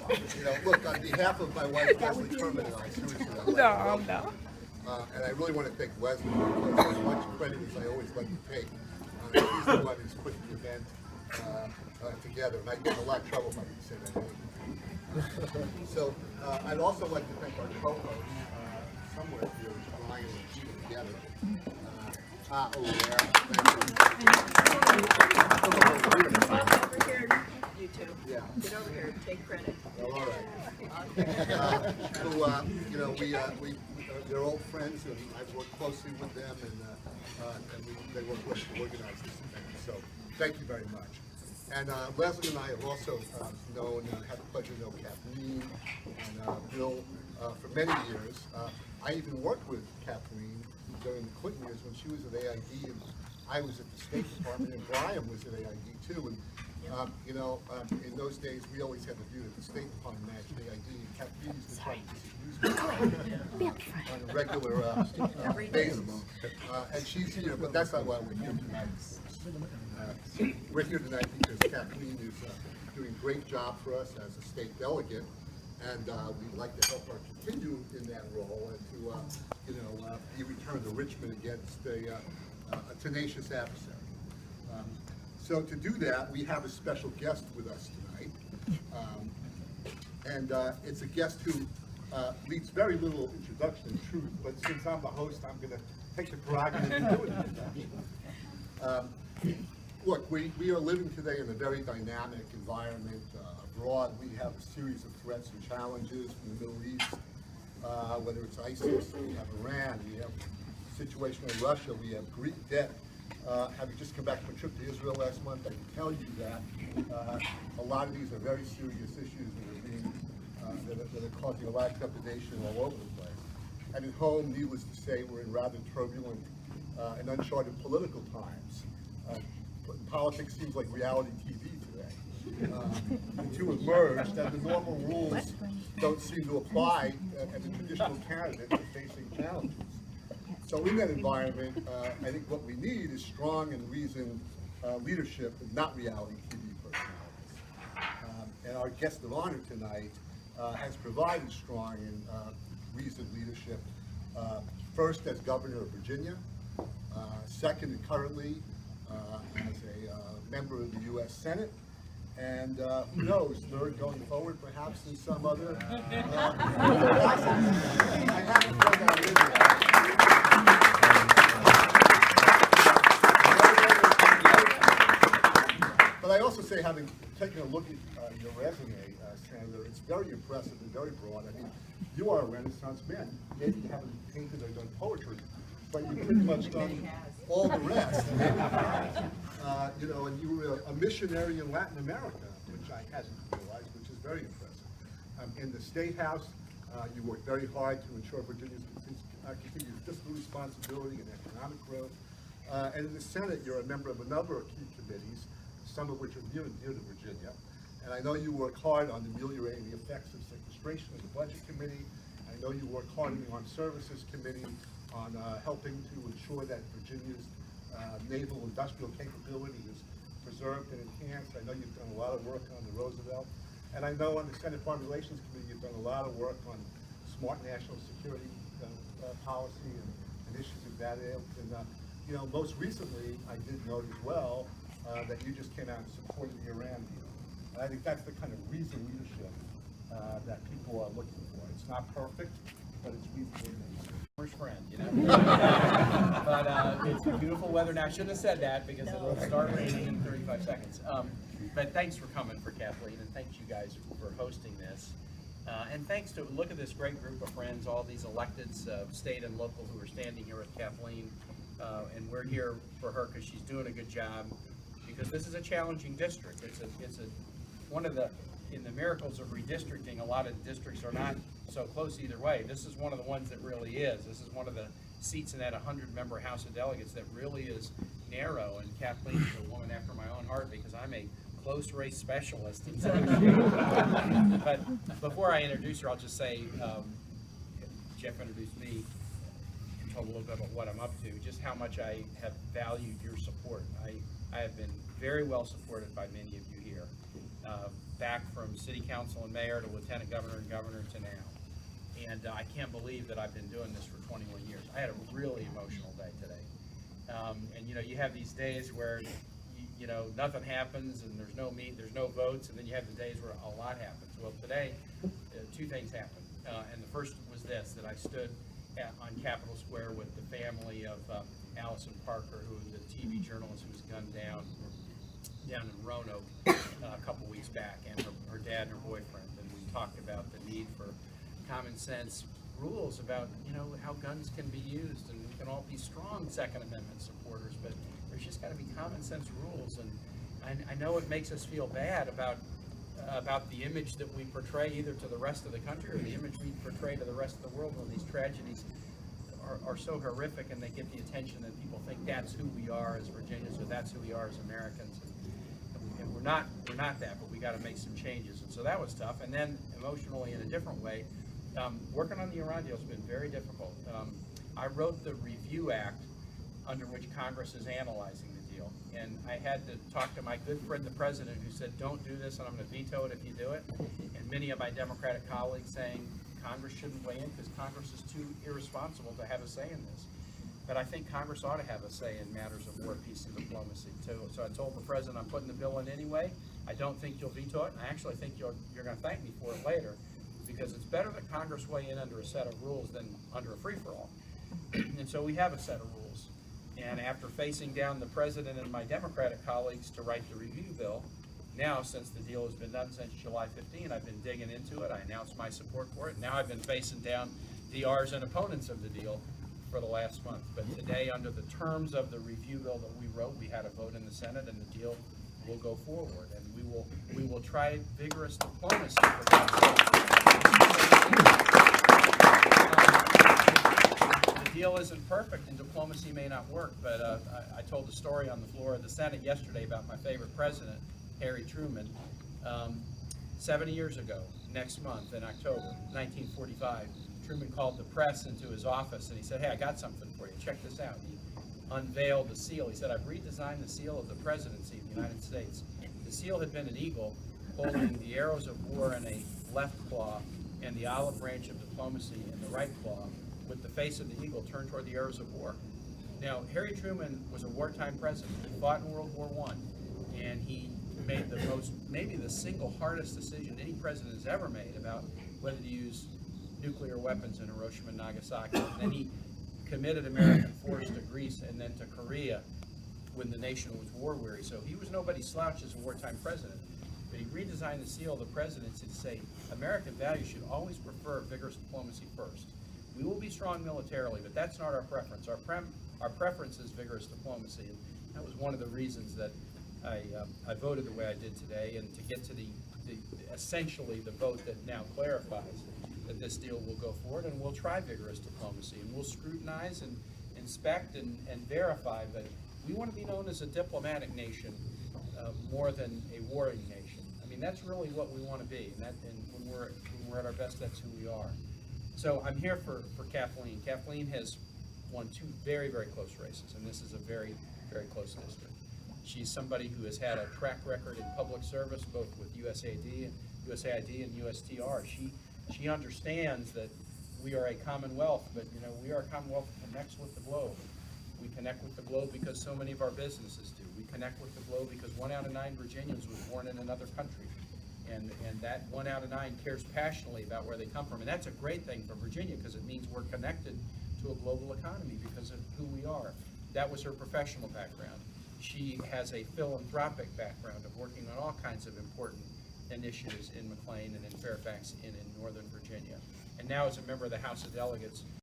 You know, look, on behalf of my wife, Leslie Kerman, and I seriously would like to welcome you. And I really want to thank Leslie because as much credit as I always like to take, she's the one who's put the event together, and I get in a lot of trouble if I can say that name. So I'd also like to thank our co-host, somewhere here, Brian and Gina together. Over there. Over here, you two. Yeah. Get over here, take credit. Oh, all right. You know, they're old friends, and I've worked closely with them, and they work with us to organize this event. So, thank you very much. And Leslie and I have also had the pleasure to know Kathleen and Bill for many years. I even worked with Kathleen during the Clinton years when she was at AID and I was at the State Department, and Brian was at AID too. And you know, in those days we always had the view that the State Department managed AID, and Kathleen used to try to use on a regular basis. And she's here, but that's not why we're here tonight. We're here tonight because Kathleen is doing a great job for us as a state delegate, and we'd like to help her continue in that role and to, be returned to Richmond against a tenacious adversary. So to do that, we have a special guest with us tonight, and it's a guest who needs very little introduction in truth, but since I'm the host, I'm going to take the prerogative and do an introduction. Look, we are living today in a very dynamic environment. Abroad, we have a series of threats and challenges from the Middle East, whether it's ISIS, we have Iran, we have the situation in Russia, we have Greek debt. Having just come back from a trip to Israel last month, I can tell you that a lot of these are very serious issues that are causing a lot of trepidation all over the place. And at home, needless to say, we're in rather turbulent and uncharted political times. Politics seems like reality TV today. The two have merged, and the normal rules don't seem to apply, and the traditional candidates are facing challenges. So in that environment, I think what we need is strong and reasoned leadership, and not reality TV personalities. And our guest of honor tonight has provided strong and reasoned leadership, first as governor of Virginia, second and currently as a member of the U.S. Senate, and who knows, third going forward, perhaps in some other capacity. I haven't done that with you. But I also say, having taken a look at your resume, Senator, it's very impressive and very broad. I mean, you are a Renaissance man. Maybe you haven't painted or done poetry, but you've pretty much done all the rest. You know, and you were a missionary in Latin America, which I hadn't realized, which is very impressive. In the State House, you worked very hard to ensure Virginia's continued fiscal responsibility and economic growth. And in the Senate, you're a member of a number of key committees, some of which are near and dear to Virginia. And I know you work hard on ameliorating the effects of sequestration in the Budget Committee. I know you work hard in the Armed Services Committee on helping to ensure that Virginia's naval industrial capability is preserved and enhanced. I know you've done a lot of work on the Roosevelt. And I know on the Senate Foreign Relations Committee you've done a lot of work on smart national security policy and issues of that ilk. And you know, most recently I did note as well that you just came out and supported the Iran deal. And I think that's the kind of reasoned leadership that people are looking for. It's not perfect, but it's reasonable. First friend, you know. But it's beautiful weather now. I shouldn't have said that because it'll start raining in 35 seconds. But thanks for coming for Kathleen, and thanks you guys for hosting this. And thanks to, look at this great group of friends, all these electeds, state and local, who are standing here with Kathleen. And we're here for her because she's doing a good job, because this is a challenging district. It's one of the, in the miracles of redistricting, a lot of districts are not so close either way. This is one of the ones that really is. This is one of the seats in that 100-member House of Delegates that really is narrow, and Kathleen is a woman after my own heart because I'm a close race specialist. And so but before I introduce her, I'll just say, Jeff introduced me and told a little bit about what I'm up to, just how much I have valued your support. I have been very well supported by many of you here. back from city council and mayor to lieutenant governor and governor to now. And I can't believe that I've been doing this for 21 years. I had a really emotional day today. And you know, you have these days where you know, nothing happens and there's no votes, and then you have the days where a lot happens. Well, today, two things happened. And the first was this, that I stood on Capitol Square with the family of Allison Parker, who was a TV journalist who was gunned down in Roanoke a couple weeks back, and her dad and her boyfriend. And we talked about the need for common sense rules about, you know, how guns can be used, and we can all be strong Second Amendment supporters, but there's just got to be common sense rules. And I know it makes us feel bad about the image that we portray either to the rest of the country or the image we portray to the rest of the world when these tragedies are so horrific and they get the attention that people think that's who we are as Virginians, or that's who we are as Americans. And we're not that, but we got to make some changes. And so that was tough. And then emotionally, in a different way, working on the Iran deal has been very difficult. I wrote the Review Act under which Congress is analyzing the deal, and I had to talk to my good friend the president, who said, don't do this and I'm going to veto it if you do it, and many of my Democratic colleagues saying Congress shouldn't weigh in because Congress is too irresponsible to have a say in this. But I think Congress ought to have a say in matters of war, peace, and diplomacy too. So I told the president I'm putting the bill in anyway. I don't think you'll veto it, and I actually think you're going to thank me for it later, because it's better that Congress weigh in under a set of rules than under a free-for-all. And so we have a set of rules. And after facing down the president and my Democratic colleagues to write the review bill, now, since the deal has been done since July 15, I've been digging into it. I announced my support for it. Now I've been facing down DRs and opponents of the deal for the last month. But today, under the terms of the review bill that we wrote, we had a vote in the Senate, and the deal will go forward. And we will try vigorous diplomacy for the deal isn't perfect, and diplomacy may not work, but I told a story on the floor of the Senate yesterday about my favorite president, Harry Truman. 70 years ago, next month in October 1945, Truman called the press into his office and he said, hey, I got something for you. Check this out. He unveiled the seal. He said, I've redesigned the seal of the presidency of the United States. The seal had been an eagle holding the arrows of war in a left claw and the olive branch of diplomacy in the right claw, with the face of the eagle turned toward the arrows of war. Now, Harry Truman was a wartime president. He fought in World War I, and he made the most, maybe the single hardest decision any president has ever made about whether to use nuclear weapons in Hiroshima and Nagasaki. And then he committed American force to Greece and then to Korea when the nation was war-weary. So he was nobody's slouch as a wartime president. But he redesigned the seal of the presidency to say American values should always prefer vigorous diplomacy first. We will be strong militarily, but that's not our preference. Our preference is vigorous diplomacy. And that was one of the reasons that I voted the way I did today, and to get to essentially the vote that now clarifies that this deal will go forward, and we'll try vigorous diplomacy, and we'll scrutinize and inspect and verify that we want to be known as a diplomatic nation more than a warring nation. I mean, that's really what we want to be, and when we're at our best, that's who we are. So I'm here for Kathleen. Kathleen has won two very, very close races, and this is a very, very close district. She's somebody who has had a track record in public service, both with USAID and USTR. She understands that we are a commonwealth, but you know, we are a commonwealth that connects with the globe. We connect with the globe because so many of our businesses do. We connect with the globe because 1 out of 9 Virginians was born in another country. And that 1 out of 9 cares passionately about where they come from. And that's a great thing for Virginia, because it means we're connected to a global economy because of who we are. That was her professional background. She has a philanthropic background of working on all kinds of important initiatives in McLean and in Fairfax and in Northern Virginia. And now, as a member of the House of Delegates,